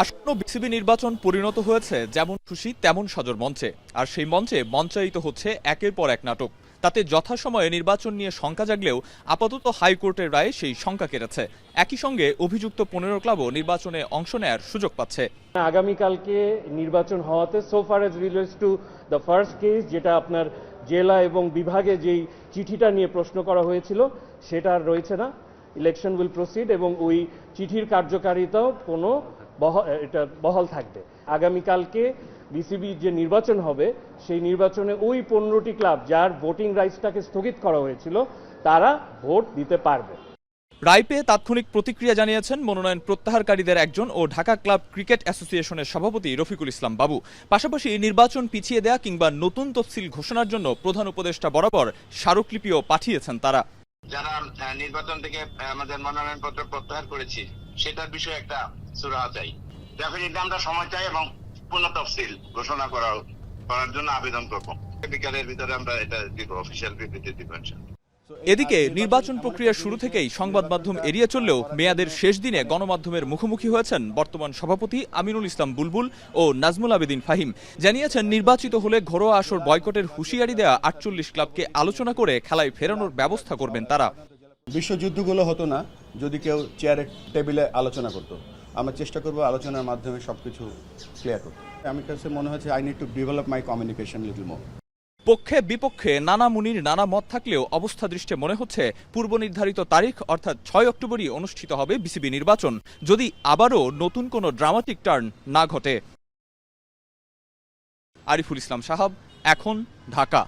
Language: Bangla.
আসন্ন বিসিবি নির্বাচন পরিণত হয়েছে যেমন খুশি তেমন সাজর মঞ্চে, আর সেই মঞ্চে মঞ্চায়িত হচ্ছে একের পর এক নাটক। তাতে যথাসময়ে নির্বাচন নিয়ে শঙ্কা জাগলেও আপাতত হাইকোর্টের রায়ে সেই শঙ্কা কেটেছে। একই সঙ্গে অভিযুক্ত 15 ক্লাবও নির্বাচনে অংশ নেয়ার সুযোগ পাচ্ছে। আগামীকালকে নির্বাচন হওয়াতে so far age relates to the first case, যেটা আপনার জেলা এবং বিভাগে যেই চিঠিটা নিয়ে প্রশ্ন করা হয়েছিল সেটা আর রয়েছে না। ইলেকশন উইল প্রসিড এবং ওই চিঠির কার্যকারিতাও কোনো এটা বহাল থাকবে। আগামীকালকে বিসিবি যে নির্বাচন হবে সেই নির্বাচনে ওই 15টি ক্লাব যার ভোটিং রাইটসটাকে স্থগিত করা হয়েছিল তারা ভোট দিতে পারবে। রায় পেয়ে তাৎক্ষণিক প্রতিক্রিয়া জানিয়েছেন মনোনয়ন প্রত্যাহারকারীদের একজন ও ঢাকা ক্লাব ক্রিকেট অ্যাসোসিয়েশনের সভাপতি রফিকুল ইসলাম বাবু। পাশাপাশি নির্বাচন পিছিয়ে দেয়া কিংবা নতুন তফসিল ঘোষণার জন্য প্রধান উপদেষ্টা বরাবর স্মারকলিপিও পাঠিয়েছেন তারা। যারা নির্বাচন থেকে আমাদের মনোনয়নপত্র প্রত্যাহার করেছি সেটার বিষয়ে একটা সুরাহা চাই। ডেফিনেটলি আমরা সময় চাই এবং পূর্ণ তফসিল ঘোষণা করার জন্য আবেদন করব। বিকালের ভিতরে আমরা এটা দিব, অফিসিয়াল বিবৃতি দিব ইনশাআল্লাহ। এদিকে নির্বাচন প্রক্রিয়ার শুরু থেকেই সংবাদ মাধ্যম এড়িয়ে চললেও মেয়াদের শেষ দিনে গণমাধ্যমের মুখোমুখি হয়েছেন বর্তমান সভাপতি আমিনুল ইসলাম বুলবুল ও নাজমুল আবেদিন ফাহিম। জানিয়েছেন নির্বাচিত হলে ঘরোয়া আসর বয়কটের হুঁশিয়ারি দেয়া 48 ক্লাবকে আলোচনা করে খেলায় ফেরানোর ব্যবস্থা করবেন তারা। বিশ্বযুদ্ধগুলো হতো না যদি কেউ চেয়ারে টেবিলে আলোচনা করতো। আমরা চেষ্টা করব আলোচনার মাধ্যমে সবকিছু ক্লিয়ার করতে। আমার কাছে মনে হচ্ছে I need to develop my communication little more. পক্ষে বিপক্ষে নানা মুনির নানা মত থাকলেও অবস্থা দৃষ্টে মনে হচ্ছে পূর্ব নির্ধারিত তারিখ অর্থাৎ 6 অক্টোবরই অনুষ্ঠিত হবে বিসিবি নির্বাচন, যদি আবারও নতুন কোনো ড্রামাটিক টার্ন না ঘটে। আরিফুল ইসলাম সাহাব, এখন, ঢাকা।